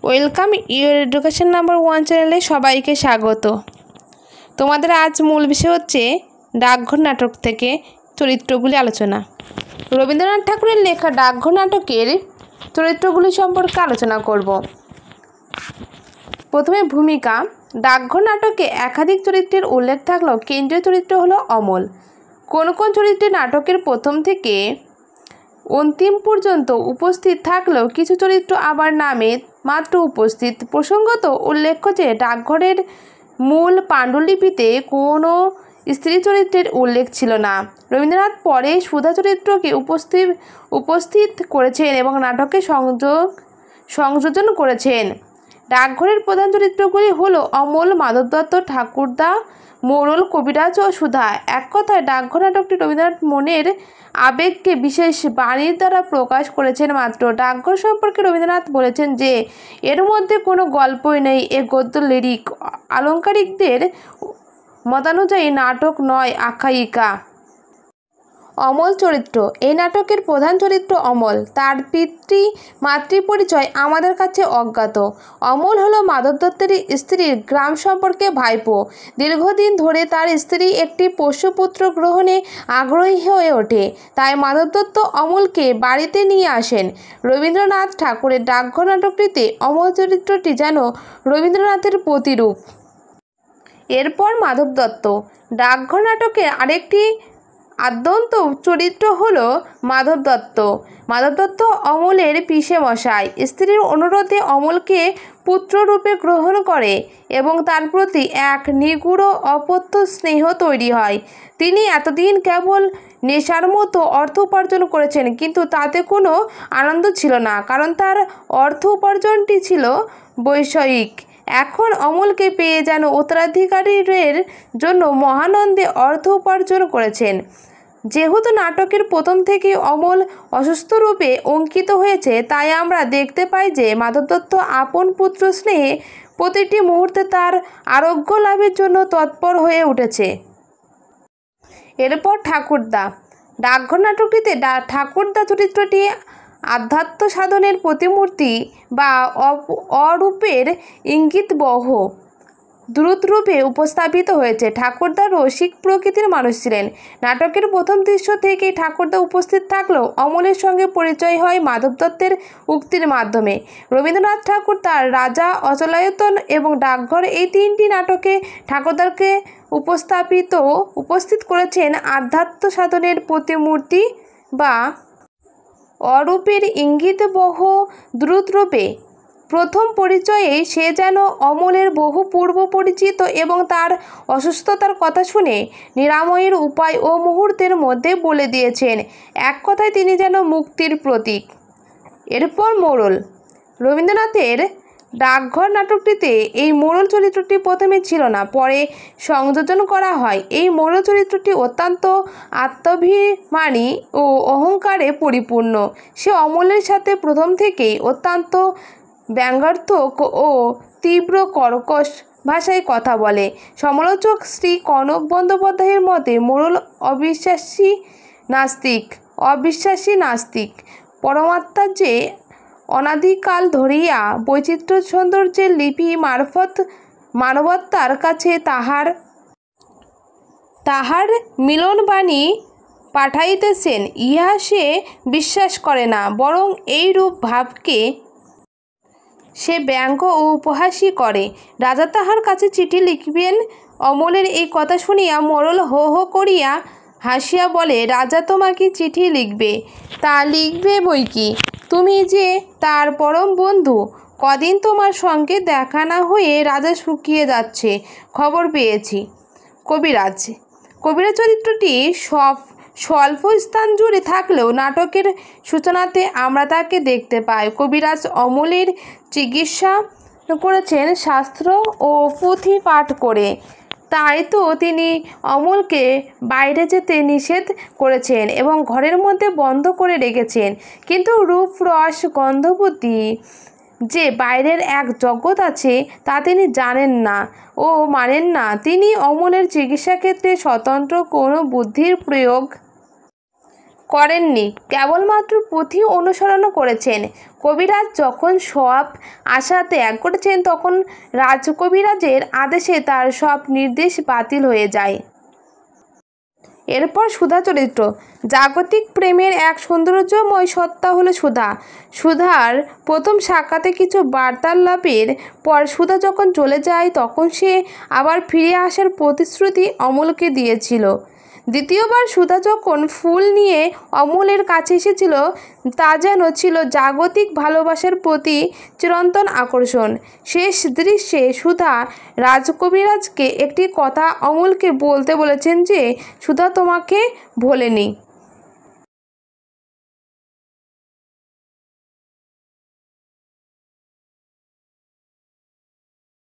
Welcome your education number 1 চ্যানেলে সবাইকে স্বাগত। তোমাদের আজ মূল বিষয় হচ্ছে ডাকঘর নাটক থেকে চরিত্রগুলি আলোচনা। রবীন্দ্রনাথ ঠাকুরের লেখা ডাকঘর নাটকের চরিত্রগুলি সম্পর্কে আলোচনা করব। প্রথমে ভূমিকা। ডাকঘর নাটকে একাধিক চরিত্রের উল্লেখ থাকলেও কেন্দ্রীয় চরিত্র হলো অমল। কোন কোন চরিত্রে নাটকের প্রথম থেকে অন্তিম পর্যন্ত উপস্থিত থাকলেও কিছু চরিত্র আবার নামে মাত্র উপস্থিত। প্রসঙ্গত উল্লেখ্য যে ডাকঘরের মূল পাণ্ডুলিপিতে কোনো স্ত্রী চরিত্রের উল্লেখ ছিল না। রবীন্দ্রনাথ পরে সুধা চরিত্রকে উপস্থিত করেছেন এবং নাটকে সংযোজন করেছেন। ডাকঘরের প্রধান চরিত্রগুলি হলো অমল, মাধব দত্ত, ঠাকুরদা, মোড়ল, কবিরাজ ও সুধা। এক কথায় ডাকঘর নাটকটি রবীন্দ্রনাথ মনের আবেগকে বিশেষ বাণীর দ্বারা প্রকাশ করেছেন মাত্র। ডাকঘর সম্পর্কে রবীন্দ্রনাথ বলেছেন যে এর মধ্যে কোনো গল্পই নেই, এ গদ্য লিরিক। আলঙ্কারিকদের মতানুযায়ী নাটক নয়, আখ্যায়িকা। অমল চরিত্র। এই নাটকের প্রধান চরিত্র অমল। তার মাতৃ পরিচয় আমাদের কাছে অজ্ঞাত। অমল হলো মাধব দত্তের স্ত্রীর গ্রাম সম্পর্কে ভাইপো। দীর্ঘদিন ধরে তার স্ত্রী একটি পোষ্যপুত্র গ্রহণে আগ্রহী হয়ে ওঠে, তাই মাধব দত্ত অমলকে বাড়িতে নিয়ে আসেন। রবীন্দ্রনাথ ঠাকুরের ডাকঘর নাটকটিতে অমল চরিত্রটি যেন রবীন্দ্রনাথের প্রতিরূপ। এরপর মাধব দত্ত। ডাকঘর নাটকের আরেকটি আদ্যন্ত চরিত্র হলো মাধব দত্ত। মাধব দত্ত অমলের পিসে মশাই। স্ত্রীর অনুরোধে অমলকে পুত্ররূপে গ্রহণ করে এবং তার প্রতি এক নিগূঢ় অপত্য স্নেহ তৈরি হয়। তিনি এতদিন কেবল নেশার মতো অর্থ উপার্জন করেছেন, কিন্তু তাতে কোনো আনন্দ ছিল না, কারণ তার অর্থ উপার্জনটি ছিল বৈষয়িক। এখন অমলকে পেয়ে যেন উত্তরাধিকারীর জন্য মহানন্দে অর্থ উপার্জন করেছেন। যেহেতু নাটকের প্রথম থেকে অমল অসুস্থ রূপে অঙ্কিত হয়েছে, তাই আমরা দেখতে পাই যে মাধব দত্ত আপন পুত্র স্নেহে প্রতিটি মুহূর্তে তার আরোগ্য লাভের জন্য তৎপর হয়ে উঠেছে। এরপর ঠাকুরদা। ডাকঘর নাটকটিতে ঠাকুরদা চরিত্রটি আধ্যাত্ম সাধনের প্রতিমূর্তি বা অরূপের ইঙ্গিতবহ দ্রুতরূপে উপস্থাপিত হয়েছে। ঠাকুরদা রসিক প্রকৃতির মানুষ ছিলেন। নাটকের প্রথম দৃশ্য থেকেই ঠাকুরদা উপস্থিত থাকলেও অমলের সঙ্গে পরিচয় হয় মাধব দত্তের উক্তির মাধ্যমে। রবীন্দ্রনাথ ঠাকুর তার রাজা, অচলায়তন এবং ডাকঘর এই তিনটি নাটকে ঠাকুরদাকে উপস্থিত করেছেন আধ্যাত্ম সাধনের প্রতিমূর্তি বা অরূপের ইঙ্গিতবহ দ্রুতরূপে। প্রথম পরিচয়েই সে যেন অমলের বহু পূর্ব পরিচিত এবং তার অসুস্থতার কথা শুনে নিরাময়ের উপায় ও মুহূর্তের মধ্যে বলে দিয়েছেন। এক কথায় তিনি যেন মুক্তির প্রতীক। এরপর মোড়ল। রবীন্দ্রনাথের ডাকঘর নাটকটিতে এই মোড়ল চরিত্রটি প্রথমে ছিল না, পরে সংযোজন করা হয়। এই মোড়ল চরিত্রটি অত্যন্ত আত্মাভিমানী ও অহংকারে পরিপূর্ণ। সে অমলের সাথে প্রথম থেকেই অত্যন্ত ব্যঙ্গাত্মক ও তীব্র কর্কশ ভাষায় কথা বলে। সমালোচক শ্রী কনক বন্দ্যোপাধ্যায়ের মতে মোড়ল অবিশ্বাসী নাস্তিক। পরমাত্মার যে অনাদিকাল ধরিয়া বৈচিত্র্য সৌন্দর্যের লিপি মারফত মানবাত্মার কাছে তাহার মিলনবাণী পাঠাইতেছেন, ইহা সে বিশ্বাস করে না, বরং এইরূপ ভাবকে সে ব্যঙ্গ ও উপহাসই করে। রাজা তাহার কাছে চিঠি লিখিবেন। অমলের এই কথা শুনিয়া মোড়ল হো হো করিয়া হাসিয়া বলে, রাজা তোমাকে চিঠি লিখবে? তা লিখবে বৈকি, তুমি যে তার পরম বন্ধু। কদিন তোমার সঙ্গে দেখা না হয়ে রাজা শুকিয়ে যাচ্ছে, খবর পেয়েছি। কবিরাজ। কবিরাজ চরিত্রটি স্বল্প স্থান জুড়ে থাকলেও নাটকের সূচনাতে আমরা তাকে দেখতে পাই। কবিরাজ অমলের চিকিৎসা করেছেন শাস্ত্র ও পুঁথি পাঠ করে, তাই তো তিনি অমলকে বাইরে যেতে নিষেধ করেছেন এবং ঘরের মধ্যে বন্ধ করে রেখেছেন। কিন্তু রূপ, রস, গন্ধবতী যে বাইরের এক জগৎ আছে তা তিনি জানেন না ও মানেন না। তিনি অমলের চিকিৎসা ক্ষেত্রে স্বতন্ত্র কোনো বুদ্ধির প্রয়োগ করেননি, কেবলমাত্র পুঁথি অনুসরণ করেছেন। কবিরাজ যখন সব আশা ত্যাগ করেছেন তখন রাজকবিরাজের আদেশে তার সব নির্দেশ বাতিল হয়ে যায়। এরপর সুধা চরিত্র। জাগতিক প্রেমের এক সৌন্দর্যময় সত্তা হলো সুধা। সুধার প্রথম সাক্ষাতে কিছু বার্তালাপের পর সুধা যখন চলে যায় তখন সে আবার ফিরে আসার প্রতিশ্রুতি অমলকে দিয়েছিল। দ্বিতীয়বার সুধা যখন ফুল নিয়ে অমলের কাছে এসেছিল তা যেন ছিল জাগতিক ভালোবাসার প্রতি চিরন্তন আকর্ষণ। শেষ দৃশ্যে সুধা রাজকবিরাজকে একটি কথা অমলকে বলতে বলেছেন যে সুধা তোমাকে ভোলেনি।